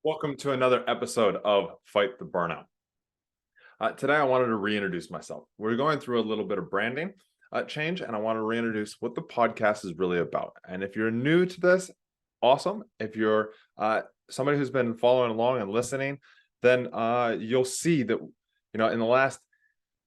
Welcome to another episode of Fight the Burnout. Today, I wanted to reintroduce myself. We're going through a little bit of branding change, and I want to reintroduce what the podcast is really about. And if you're new to this, awesome. If you're somebody who's been following along and listening, then you'll see that in the last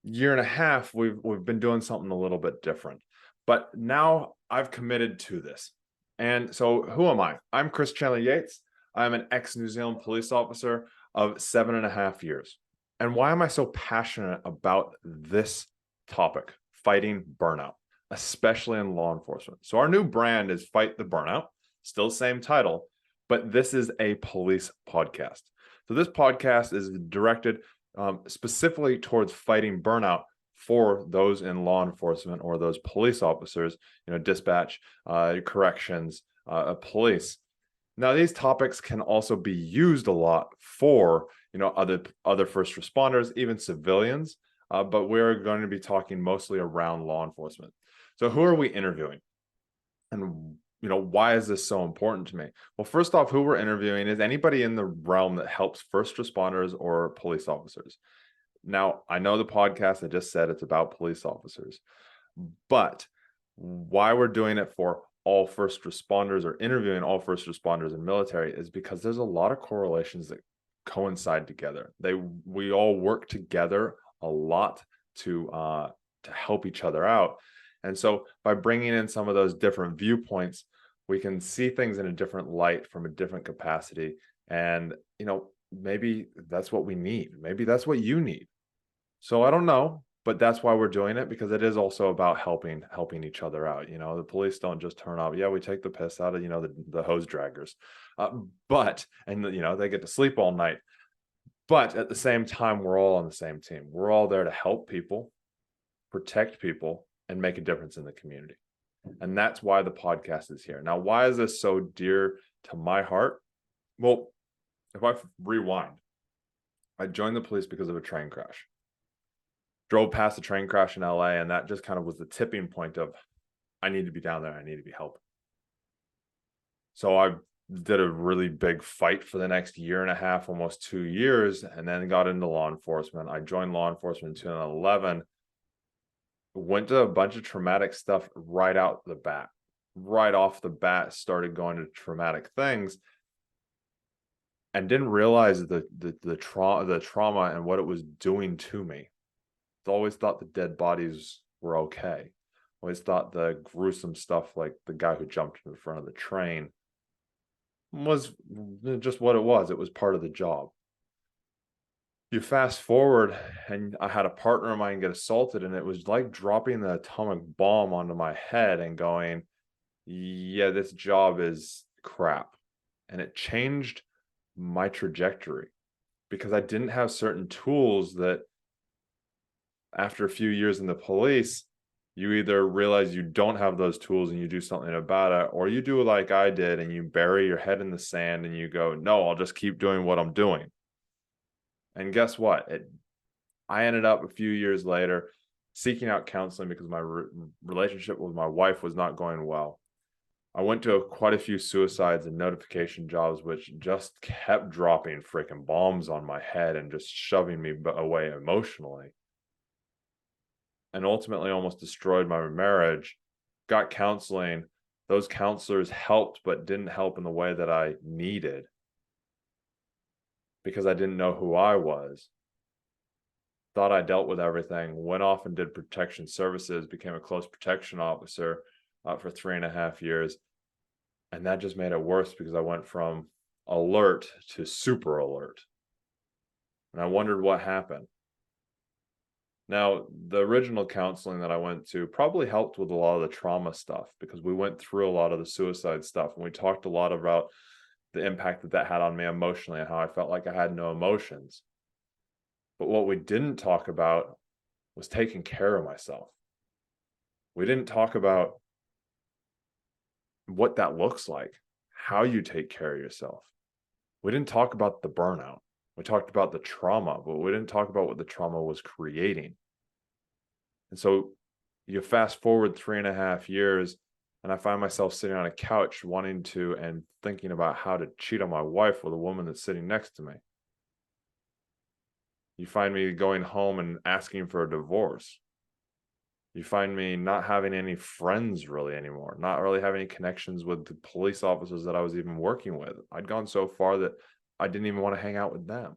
year and a half, we've been doing something a little bit different. But now I've committed to this. And so, who am I? I'm Chris Chandler-Yates. I'm an ex-New Zealand police officer of 7.5 years. And why am I so passionate about this topic, fighting burnout, especially in law enforcement? So our new brand is Fight the Burnout, still same title, but this is a police podcast. So this podcast is directed specifically towards fighting burnout for those in law enforcement or those police officers, dispatch, corrections, police. Now, these topics can also be used a lot for, other first responders, even civilians, but we're going to be talking mostly around law enforcement. So who are we interviewing? And, why is this so important to me? Well, first off, who we're interviewing is anybody in the realm that helps first responders or police officers. Now, I know the podcast, I just said it's about police officers, but why we're doing it for all first responders or interviewing all first responders and military is because there's a lot of correlations that coincide together. We all work together a lot to help each other out. And so by bringing in some of those different viewpoints, we can see things in a different light from a different capacity. And, maybe that's what we need. Maybe that's what you need. So I don't know, but that's why we're doing it, because it is also about helping each other out. The police don't just turn off. Yeah, we take the piss out of, the hose draggers, they get to sleep all night. But at the same time, we're all on the same team. We're all there to help people, protect people, and make a difference in the community. And that's why the podcast is here. Now, why is this so dear to my heart? Well, if I rewind, I joined the police because of a train crash. Drove past a train crash in LA, and that just kind of was the tipping point of, I need to be down there. I need to be helping. So I did a really big fight for the next year and a half, almost 2 years, and then got into law enforcement. I joined law enforcement in 2011, went to a bunch of traumatic stuff right off the bat, started going to traumatic things, and didn't realize the trauma and what it was doing to me. I always thought the dead bodies were okay. Always thought the gruesome stuff, like the guy who jumped in front of the train, was just what it was. It was part of the job. You fast forward, and I had a partner of mine get assaulted, and it was like dropping the atomic bomb onto my head and going, yeah, this job is crap. And it changed my trajectory because I didn't have certain tools that, after a few years in the police, you either realize you don't have those tools and you do something about it, or you do like I did and you bury your head in the sand and you go, no, I'll just keep doing what I'm doing. And guess what? I ended up a few years later seeking out counseling because my relationship with my wife was not going well. I went to quite a few suicides and notification jobs, which just kept dropping freaking bombs on my head and just shoving me away emotionally. And ultimately almost destroyed my marriage. Got counseling. Those counselors helped, but didn't help in the way that I needed because I didn't know who I was. Thought I dealt with everything. Went off and did protection services, became a close protection officer for 3.5 years. And that just made it worse because I went from alert to super alert. And I wondered what happened. Now, the original counseling that I went to probably helped with a lot of the trauma stuff because we went through a lot of the suicide stuff and we talked a lot about the impact that had on me emotionally and how I felt like I had no emotions. But what we didn't talk about was taking care of myself. We didn't talk about what that looks like, how you take care of yourself. We didn't talk about the burnout. We talked about the trauma, but we didn't talk about what the trauma was creating. And so you fast forward 3.5 years, And I find myself sitting on a couch wanting to and thinking about how to cheat on my wife with a woman that's sitting next to me. You find me going home and asking for a divorce. You find me not having any friends really anymore, not really having any connections with the police officers that I was even working with. I'd gone so far that I didn't even want to hang out with them.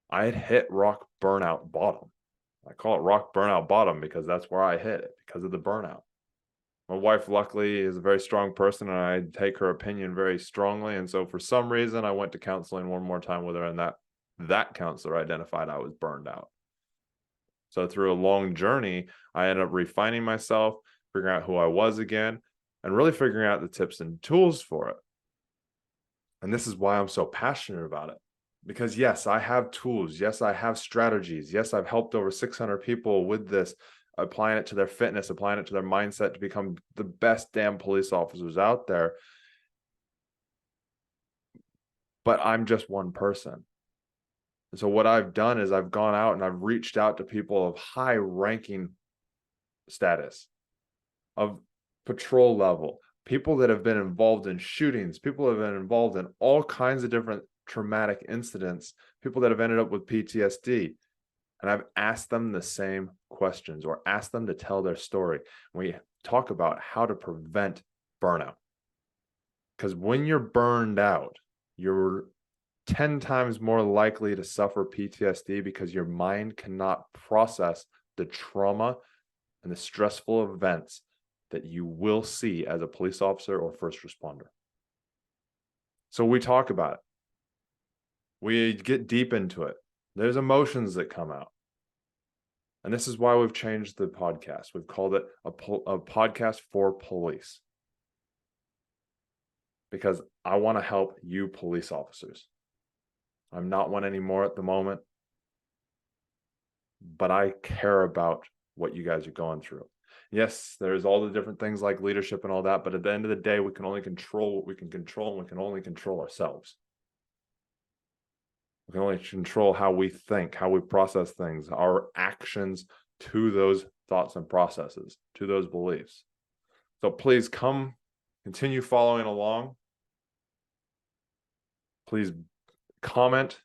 I had hit rock burnout bottom. I call it rock burnout bottom because that's where I hit it, because of the burnout. My wife, luckily, is a very strong person, and I take her opinion very strongly. And so, for some reason, I went to counseling one more time with her, and that counselor identified I was burned out. So, through a long journey, I ended up refining myself, figuring out who I was again, and really figuring out the tips and tools for it. And this is why I'm so passionate about it. Because yes, I have tools. Yes, I have strategies. Yes, I've helped over 600 people with this, applying it to their fitness, applying it to their mindset to become the best damn police officers out there. But I'm just one person. And so what I've done is I've gone out and I've reached out to people of high ranking status, of patrol level, people that have been involved in shootings, people that have been involved in all kinds of different traumatic incidents, people that have ended up with PTSD. And I've asked them the same questions or asked them to tell their story. We talk about how to prevent burnout. Because when you're burned out, you're 10 times more likely to suffer PTSD because your mind cannot process the trauma and the stressful events that you will see as a police officer or first responder. So we talk about it. We get deep into it. There's emotions that come out. And this is why we've changed the podcast. We've called it a podcast for police. Because I want to help you police officers. I'm not one anymore at the moment, but I care about what you guys are going through. Yes, there's all the different things like leadership and all that, but at the end of the day, we can only control what we can control, and we can only control ourselves. We can only control how we think, how we process things, our actions to those thoughts and processes, to those beliefs. So please continue following along. Please comment,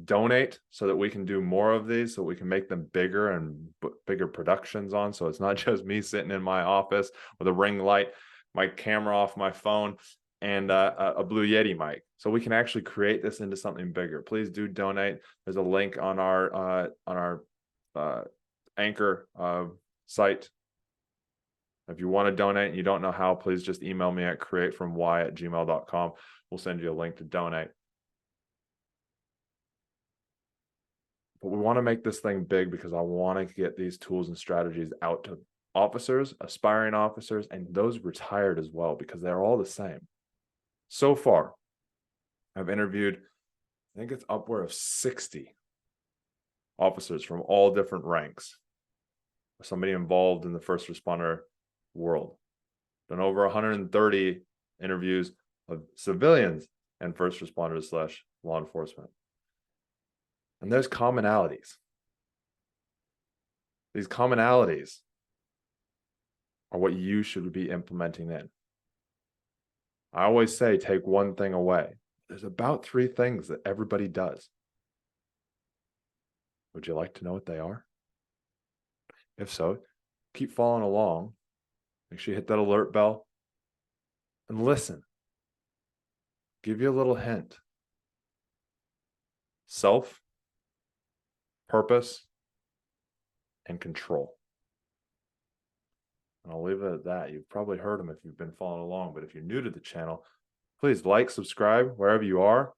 donate so that we can do more of these, so we can make them bigger and bigger productions on. So it's not just me sitting in my office with a ring light, my camera off my phone, and a Blue Yeti mic. So we can actually create this into something bigger. Please do donate. There's a link on our Anchor site. If you want to donate and you don't know how, please just email me at createfromy@gmail.com. We'll send you a link to donate. But we want to make this thing big because I want to get these tools and strategies out to officers, aspiring officers, and those retired as well, because they're all the same. So far, I've interviewed, I think it's upward of 60 officers from all different ranks. Somebody involved in the first responder world. Done over 130 interviews of civilians and first responders / law enforcement. And there's commonalities. These commonalities are what you should be implementing in. I always say, take one thing away. There's about 3 things that everybody does. Would you like to know what they are? If so, keep following along. Make sure you hit that alert bell and listen. Give you a little hint. Self, purpose, and control. And I'll leave it at that. You've probably heard them if you've been following along, but if you're new to the channel, please like, subscribe wherever you are,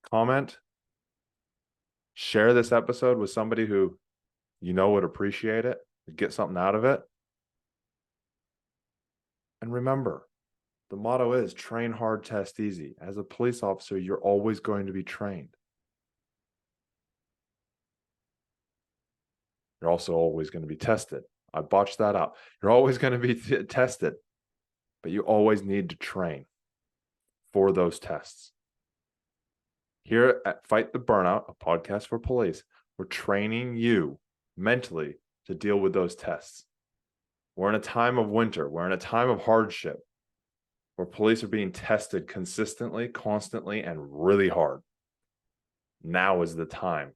comment, share this episode with somebody who you know would appreciate it, get something out of it. And remember, the motto is train hard, test easy. As a police officer, you're always going to be trained. You're also always going to be tested. I botched that up. You're always going to be tested, but you always need to train for those tests. Here at Fight the Burnout, a podcast for police, we're training you mentally to deal with those tests. We're in a time of winter. We're in a time of hardship where police are being tested consistently, constantly, and really hard. Now is the time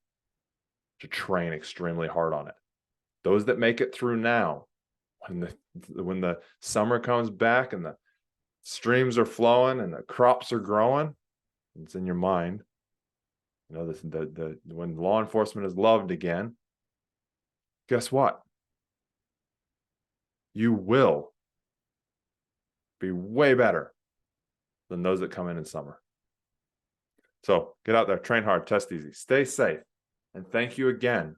to train extremely hard on it. Those that make it through now, when the summer comes back and the streams are flowing and the crops are growing, it's in your mind. You know, when law enforcement is loved again, guess what? You will be way better than those that come in summer. So get out there, train hard, test easy, stay safe. And thank you again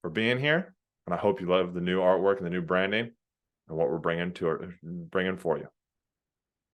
for being here. And I hope you love the new artwork and the new branding and what we're bringing for you.